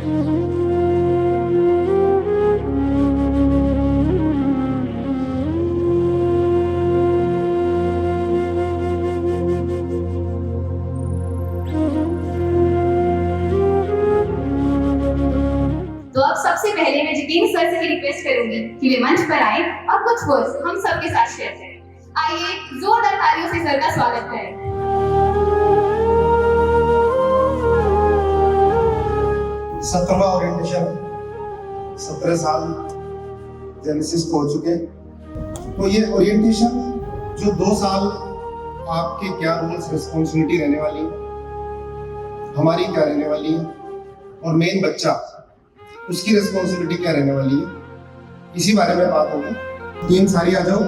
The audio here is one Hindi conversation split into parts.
तो अब सबसे पहले मैं जितेंद्र सर से रिक्वेस्ट करूंगी कि वे मंच पर आए और कुछ वर्ड्स हम सबके साथ शेयर करें। आइए जोरदार तालियों से सर का स्वागत करें। 17वां ओरिएंटेशन, 17 साल जेनेसिस को हो चुके। तो ये ओरिएंटेशन जो 2 साल आपके क्या रूल्स रिस्पॉन्सिबिलिटी रहने वाली है, हमारी क्या रहने वाली है, और मेन बच्चा उसकी रिस्पॉन्सिबिलिटी क्या रहने वाली है, इसी बारे में बात होगी। टीम सारी आ जाओ,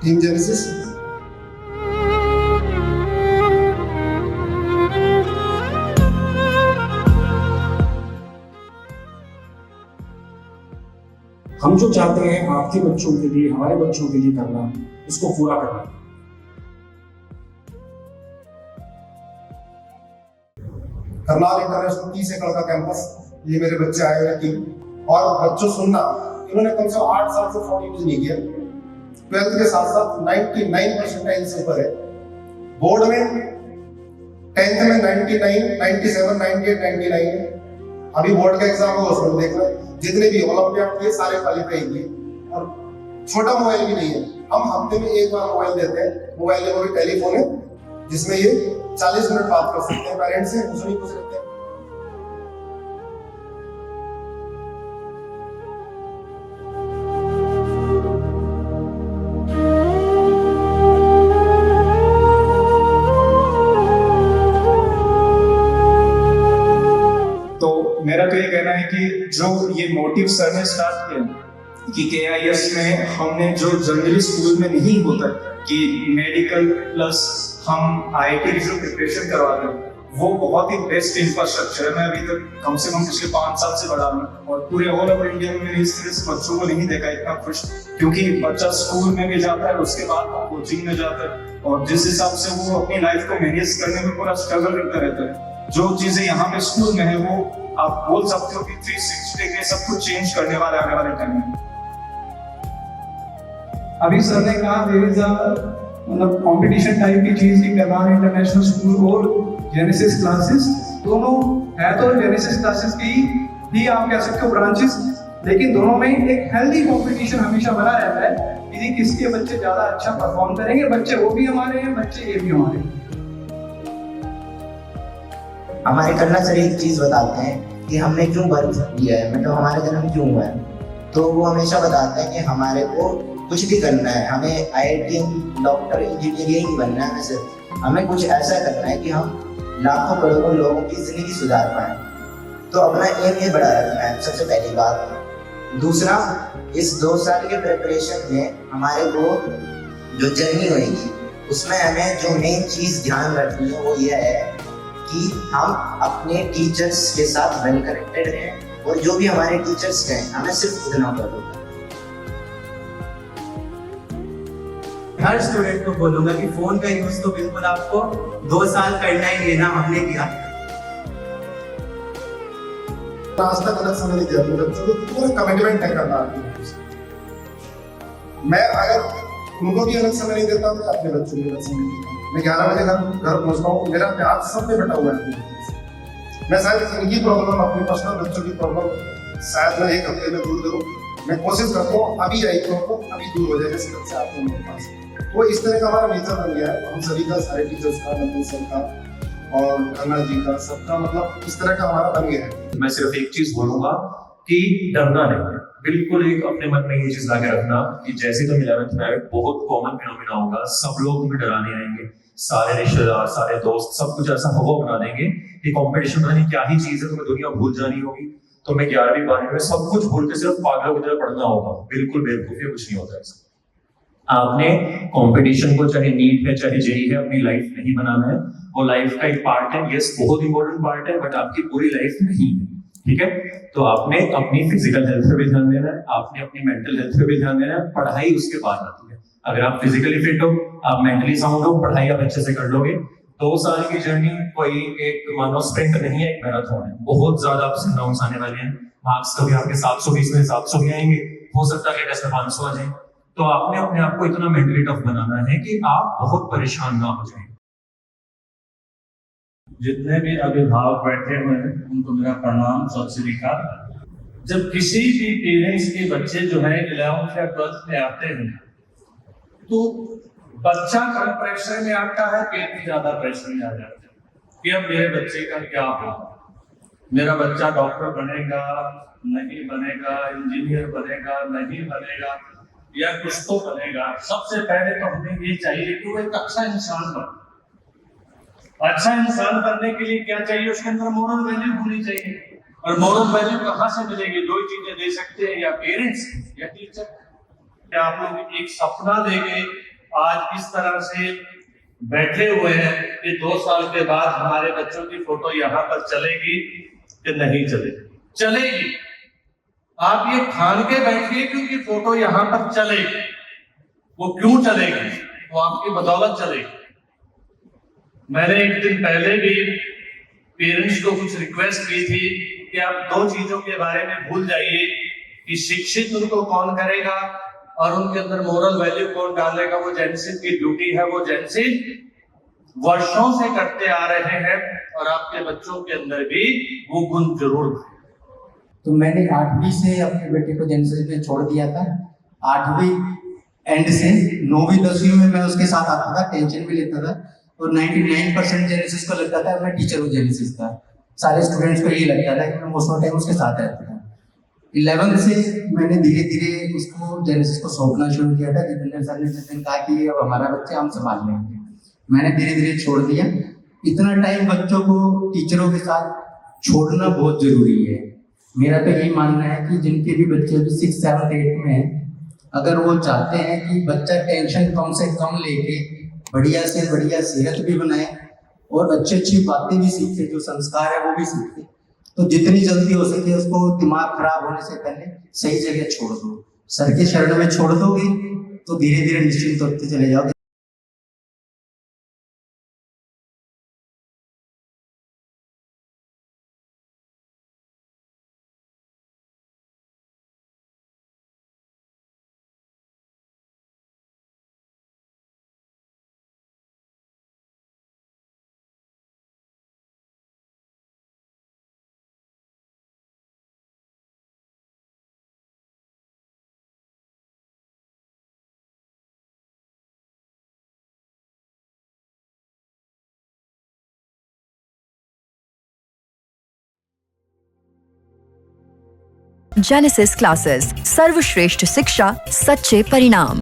टीम जेनेसिस। हम जो चाहते हैं आपके बच्चों के लिए, हमारे बच्चों के लिए करना, उसको पूरा करना। करनाल इंटरनेशनल 30 एकड़ का कैंपस, ये मेरे बच्चे आए हुए टीम। और बच्चों सुनना, इन्होंने कम से कम 8 साल से फोन यूज नहीं किया। 12th के साथ साथ 99% से ऊपर है। बोर्ड में 10th में 99, 97, 98, 99 है। अभी बोर्ड का एग्जाम होगा, उसमें देखना जितने भी ओलंपियाड के सारे क्वालिफाई किए। और छोटा मोबाइल भी नहीं है, हम हफ्ते में एक बार मोबाइल देते हैं। मोबाइल में भी टेलीफोन है जिसमें ये 40 मिनट बात कर सकते हैं पेरेंट्स से, कुछ नहीं पूछ सकते। मेरा तो ये कहना है कि जो ये मोटिव सर ने स्टार्ट किया कि KIS में हमने जो जनरली स्कूल में नहीं होता कि मेडिकल प्लस हम IIT की जो प्रिपरेशन करवाते हैं, वो बहुत ही बेस्ट इंफ्रास्ट्रक्चर है। मैं अभी तक कम से कम पिछले 5 साल से बड़ा हूँ और पूरे ऑल ओवर इंडिया में मैंने इस तरह से बच्चों को नहीं देखा इतना खुश, क्योंकि बच्चा स्कूल में भी जाता है, उसके बाद कोचिंग में जाता है और जिस हिसाब से वो अपनी लाइफ को मैनेज करने में पूरा स्ट्रगल करता रहता है। जो चीजें यहाँ पे स्कूल में है वो आप बोल सकते हो कि 360 डिग्री सब कुछ चेंज करने वाला आने वाले टाइम में। अभी सर ने कहा देयर इज अ मतलब कंपटीशन टाइप की चीज की करनाल इंटरनेशनल स्कूल और जेनेसिस क्लासेस दोनों है। तो जेनेसिस क्लासेस की भी आप कह सकते हो ब्रांचेस, लेकिन दोनों में एक हेल्दी कंपटीशन हमेशा बना रहता है कि किसके बच्चे ज्यादा अच्छा परफॉर्म करेंगे। बच्चे वो भी हमारे हैं, बच्चे ये भी हमारे हैं। हमारे कन्ना सर एक चीज बताते हैं कि हमने क्यों बर्थ लिया है, मतलब हमारा जन्म क्यों हुआ है। तो वो हमेशा बताते हैं कि हमारे को कुछ भी करना है, हमें IIT डॉक्टर इंजीनियर यही बनना है, सिर्फ हमें कुछ ऐसा करना है कि हम लाखों करोड़ों लोगों की जिंदगी सुधार पाए। तो अपना एम ये बड़ा रखना है, सबसे पहली बात। दूसरा, इस 2 साल के प्रिपरेशन में हमारे को जो जर्नी होगी उसमें हमें जो मेन चीज ध्यान रखनी है वो ये है कि हम अपने टीचर्स के साथ वेल कनेक्टेड रहें और जो भी हमारे टीचर्स हैं हमें सिर्फ उतना पढ़ो। हर स्टूडेंट को बोलूंगा कि फोन का यूज तो बिल्कुल आपको 2 साल करना ही लेना, हमने किया। आज तक अलग समय नहीं दिया अपने बच्चों को, पूरा कमिटमेंट है करना। मैं अगर उनको भी अलग समय नहीं देता, मैं अपने बच्चों को अलग समय नहीं देता। मैं 11 बजे घर पहुंचता हूँ, मेरा प्यार सब पे बटा हुआ है। मैं शायद इनकी प्रॉब्लम, अपनी पर्सनल बच्चों की प्रॉब्लम शायद मैं 1 हफ्ते में दूर करूँ। मैं कोशिश करता हूँ अभी आई तो अभी दूर हो जाए, जैसे बच्चे आते हैं मेरे पास। वो इस तरह का हमारा नेचर बन गया है हम सभी का, सारे टीचर्स का, नंदन सर का और खन्ना जी का, सबका मतलब इस तरह का हमारा बन गया है। मैं सिर्फ एक चीज बोलूंगा कि डरना नहीं है, बिल्कुल एक अपने मन में ये चीज लाके रखना कि जैसे तुम 11th में आए, बहुत कॉमन फिनोमिना होगा, सब लोग तुम्हें डराने आएंगे, सारे रिश्तेदार, सारे दोस्त, सब कुछ ऐसा हवा बना देंगे कि कंपटीशन पता नहीं क्या ही चीज है, तुम्हें दुनिया भूल जानी होगी, तुम्हें 11वीं 12वीं में सब कुछ भूल के सिर्फ पागलों की तरह पढ़ना होगा। बिल्कुल बेवकूफी, कुछ नहीं होता ऐसा। आपने कंपटीशन को, चाहे नीट है चाहे जेई है, अपनी लाइफ नहीं बनाना है। वो लाइफ का एक पार्ट है, यस बहुत इंपॉर्टेंट पार्ट है, बट आपकी पूरी लाइफ नहीं है, ठीक है। तो आपने अपनी फिजिकल हेल्थ पे भी ध्यान देना है, आपने अपनी मेंटल हेल्थ पे भी ध्यान देना है। पढ़ाई उसके बाद आती है। अगर आप फिजिकली फिट हो, आप मेंटली साउंड हो, पढ़ाई आप अच्छे से कर लोगे। 2 साल की जर्नी कोई एक मान लो स्प्रिंट नहीं है, एक मैराथन है। बहुत ज्यादा अप्स एंड डाउन्स आने वाले हैं। मार्क्स कभी आपके 720 में 700 भी आएंगे, हो सकता है कि टेस्ट में 500 आ जाए। तो आपने अपने आप को इतना मेंटली टफ बनाना है कि आप बहुत परेशान ना हो जाए। जितने भी अभिभावक बैठे हुए हैं उनको मेरा प्रणाम, सत श्री अकाल। जब किसी भी पेरेंट्स के बच्चे जो है 11th या 12th में आते हैं तो बच्चा कम प्रेशर में आता है, पेरेंट्स ज्यादा प्रेशर में आ जाते हैं कि अब मेरे बच्चे का क्या होगा, मेरा बच्चा डॉक्टर बनेगा नहीं बनेगा, इंजीनियर बनेगा नहीं बनेगा, या कुछ तो बनेगा। सबसे पहले तो हमें ये चाहिए कि वो एक अच्छा इंसान बने। अच्छा इंसान बनने के लिए क्या चाहिए, उसके अंदर मोरल वैल्यू होनी चाहिए। और मोरल वैल्यू कहाँ से मिलेगी? 2 ही चीजें दे सकते हैं, या पेरेंट्स या टीचर। आप लोग एक सपना लेके आज इस तरह से बैठे हुए हैं कि 2 साल के बाद हमारे बच्चों की फोटो यहाँ पर चलेगी कि नहीं चलेगी? चलेगी। आप ये ठान के बैठिए क्योंकि फोटो यहाँ पर चलेगी। वो क्यों चलेगी? वो आपकी बदौलत चलेगी। मैंने एक दिन पहले भी पेरेंट्स को कुछ रिक्वेस्ट की थी कि आप 2 चीजों के बारे में भूल जाइए कि शिक्षित उनको कौन करेगा और उनके अंदर मोरल वैल्यू कौन डालेगा। वो जेनेसिस की ड्यूटी है, वो जेनेसिस वर्षों से करते आ रहे हैं और आपके बच्चों के अंदर भी वो गुण जरूर है। तो मैंने 8वीं से अपने बेटे को जेनेसिस में छोड़ दिया था। 8वीं एंड से 9वीं 10वीं में मैं उसके साथ आता था, टेंशन भी लेता था और 99% जेनेसिस को लगता था मैं टीचर हूँ जेनेसिस का। सारे स्टूडेंट्स को यही लगता था कि मैं मोस्ट ऑफ टाइम उसके साथ रहता था। 11th से मैंने धीरे धीरे उसको जेनेसिस को सौंपना शुरू किया था। जितेंद्र सर ने जिस दिन कहा कि अब हमारा बच्चा हम संभाल लेंगे, मैंने धीरे धीरे छोड़ दिया। इतना टाइम बच्चों को टीचरों के साथ छोड़ना बहुत जरूरी है। मेरा तो यही मानना है कि जिनके भी बच्चे अभी 6, 7, 8 में हैं, अगर वो चाहते हैं कि बच्चा टेंशन कम से कम लेके बढ़िया से बढ़िया सेहत भी बनाए और अच्छी अच्छी बातें भी सीखे, जो संस्कार है वो भी सीखे, तो जितनी जल्दी हो सके उसको दिमाग खराब होने से पहले सही जगह छोड़ दो। सर के शरण में छोड़ दोगे तो धीरे धीरे निश्चिंत होते चले जाओगे। जेनेसिस क्लासेस, सर्वश्रेष्ठ शिक्षा, सच्चे परिणाम।